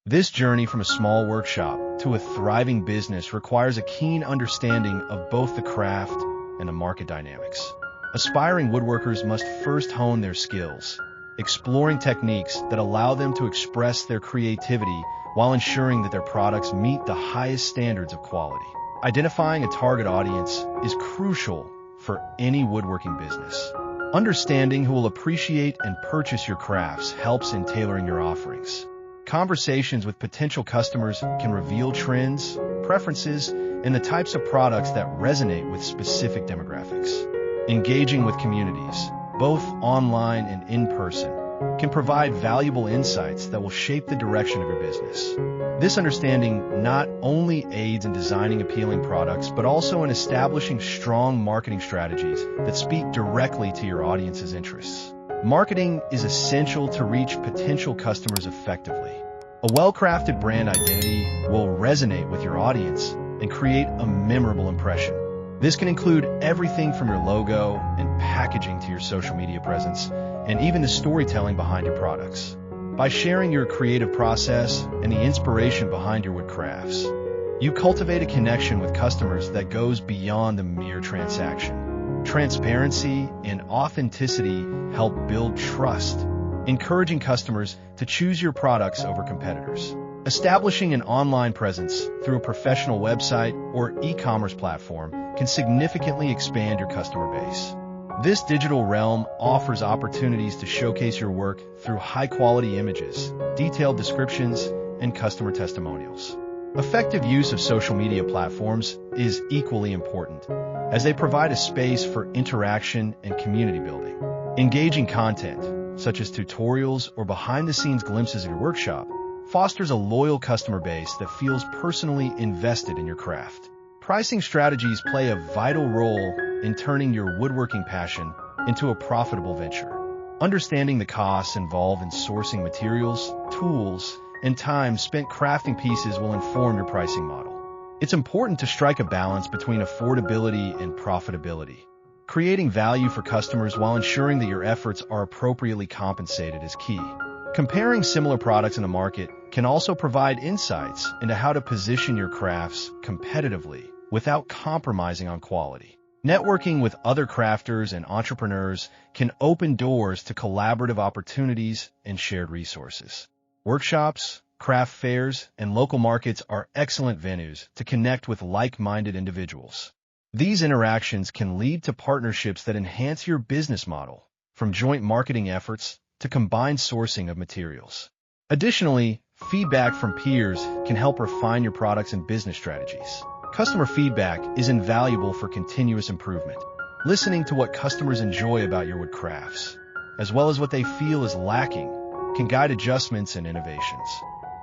This journey from a small workshop to a thriving business requires a keen understanding of both the craft and the market dynamics. Aspiring woodworkers must first hone their skills, exploring techniques that allow them to express their creativity while ensuring that their products meet the highest standards of quality. Identifying a target audience is crucial for any woodworking business. Understanding who will appreciate and purchase your crafts helps in tailoring your offerings. Conversations with potential customers can reveal trends, preferences, and the types of products that resonate with specific demographics. Engaging with communities, both online and in person, can provide valuable insights that will shape the direction of your business. This understanding not only aids in designing appealing products, but also in establishing strong marketing strategies that speak directly to your audience's interests. Marketing is essential to reach potential customers effectively. A well-crafted brand identity will resonate with your audience and create a memorable impression. This can include everything from your logo and packaging to your social media presence, and even the storytelling behind your products. By sharing your creative process and the inspiration behind your wood crafts, you cultivate a connection with customers that goes beyond the mere transaction. Transparency and authenticity help build trust, encouraging customers to choose your products over competitors. Establishing an online presence through a professional website or e-commerce platform can significantly expand your customer base. This digital realm offers opportunities to showcase your work through high-quality images, detailed descriptions, and customer testimonials. Effective use of social media platforms is equally important, as they provide a space for interaction and community building. Engaging content, such as tutorials or behind-the-scenes glimpses of your workshop, fosters a loyal customer base that feels personally invested in your craft. Pricing strategies play a vital role in turning your woodworking passion into a profitable venture. Understanding the costs involved in sourcing materials, tools, and time spent crafting pieces will inform your pricing model. It's important to strike a balance between affordability and profitability. Creating value for customers while ensuring that your efforts are appropriately compensated is key. Comparing similar products in the market can also provide insights into how to position your crafts competitively without compromising on quality. Networking with other crafters and entrepreneurs can open doors to collaborative opportunities and shared resources. Workshops, craft fairs, and local markets are excellent venues to connect with like-minded individuals. These interactions can lead to partnerships that enhance your business model, from joint marketing efforts to combined sourcing of materials. Additionally, feedback from peers can help refine your products and business strategies. Customer feedback is invaluable for continuous improvement. Listening to what customers enjoy about your wood crafts, as well as what they feel is lacking, can guide adjustments and innovations.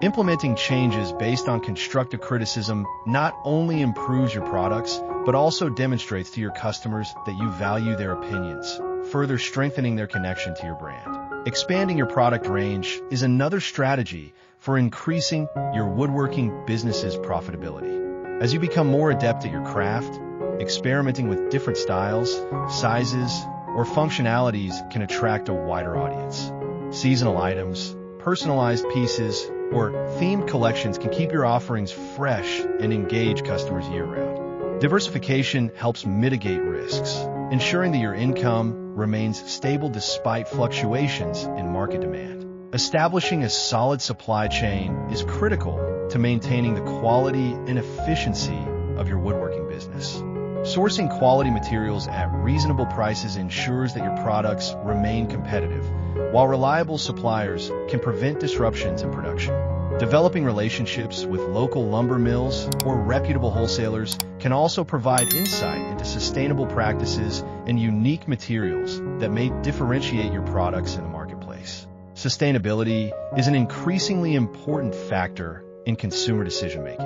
Implementing changes based on constructive criticism not only improves your products, but also demonstrates to your customers that you value their opinions, further strengthening their connection to your brand. Expanding your product range is another strategy for increasing your woodworking business's profitability. As you become more adept at your craft, experimenting with different styles, sizes, or functionalities can attract a wider audience. Seasonal items, personalized pieces, or themed collections can keep your offerings fresh and engage customers year-round. Diversification helps mitigate risks, ensuring that your income remains stable despite fluctuations in market demand. Establishing a solid supply chain is critical to maintaining the quality and efficiency of your woodworking business. Sourcing quality materials at reasonable prices ensures that your products remain competitive, while reliable suppliers can prevent disruptions in production. Developing relationships with local lumber mills or reputable wholesalers can also provide insight into sustainable practices and unique materials that may differentiate your products in the marketplace. Sustainability is an increasingly important factor in consumer decision-making.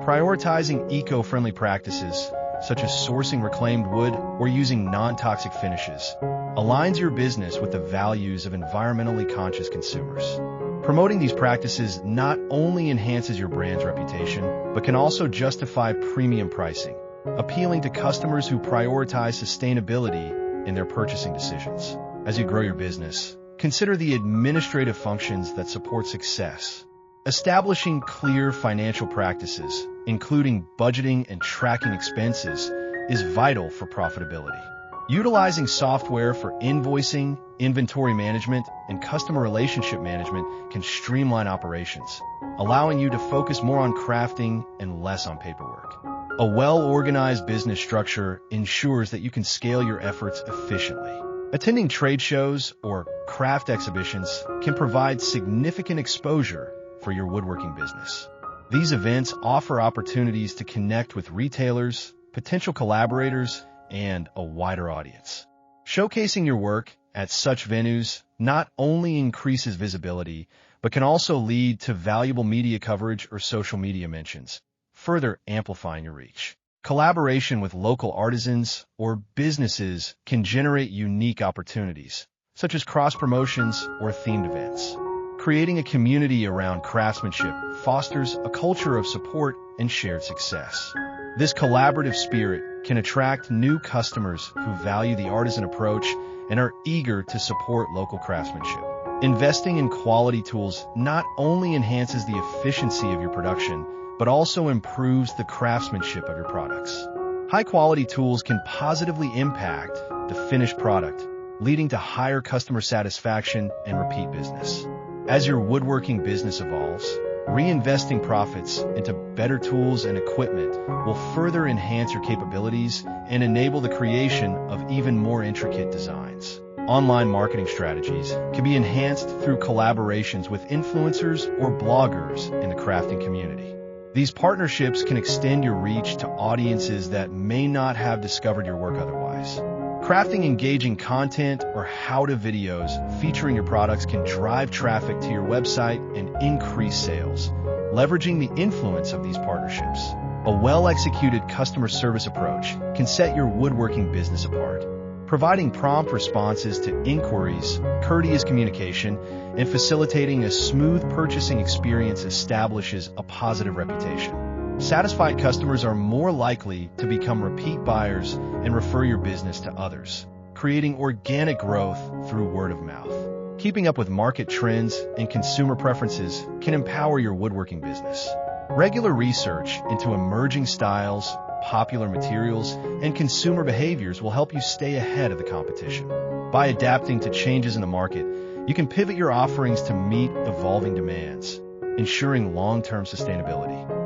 Prioritizing eco-friendly practices, such as sourcing reclaimed wood or using non-toxic finishes, aligns your business with the values of environmentally conscious consumers. Promoting these practices not only enhances your brand's reputation, but can also justify premium pricing, appealing to customers who prioritize sustainability in their purchasing decisions. As you grow your business, consider the administrative functions that support success. Establishing clear financial practices, including budgeting and tracking expenses, is vital for profitability. Utilizing software for invoicing, inventory management, and customer relationship management can streamline operations, allowing you to focus more on crafting and less on paperwork. A well-organized business structure ensures that you can scale your efforts efficiently. Attending trade shows or craft exhibitions can provide significant exposure for your woodworking business. These events offer opportunities to connect with retailers, potential collaborators, and a wider audience. Showcasing your work at such venues not only increases visibility, but can also lead to valuable media coverage or social media mentions, further amplifying your reach. Collaboration with local artisans or businesses can generate unique opportunities, such as cross-promotions or themed events. Creating a community around craftsmanship fosters a culture of support and shared success. This collaborative spirit can attract new customers who value the artisan approach and are eager to support local craftsmanship. Investing in quality tools not only enhances the efficiency of your production, but also improves the craftsmanship of your products. High-quality tools can positively impact the finished product, leading to higher customer satisfaction and repeat business. As your woodworking business evolves, reinvesting profits into better tools and equipment will further enhance your capabilities and enable the creation of even more intricate designs. Online marketing strategies can be enhanced through collaborations with influencers or bloggers in the crafting community. These partnerships can extend your reach to audiences that may not have discovered your work otherwise. Crafting engaging content or how-to videos featuring your products can drive traffic to your website and increase sales, leveraging the influence of these partnerships. A well-executed customer service approach can set your woodworking business apart, providing prompt responses to inquiries, courteous communication, and facilitating a smooth purchasing experience establishes a positive reputation. Satisfied customers are more likely to become repeat buyers and refer your business to others, creating organic growth through word of mouth. Keeping up with market trends and consumer preferences can empower your woodworking business. Regular research into emerging styles, popular materials, and consumer behaviors will help you stay ahead of the competition. By adapting to changes in the market, you can pivot your offerings to meet evolving demands, ensuring long-term sustainability.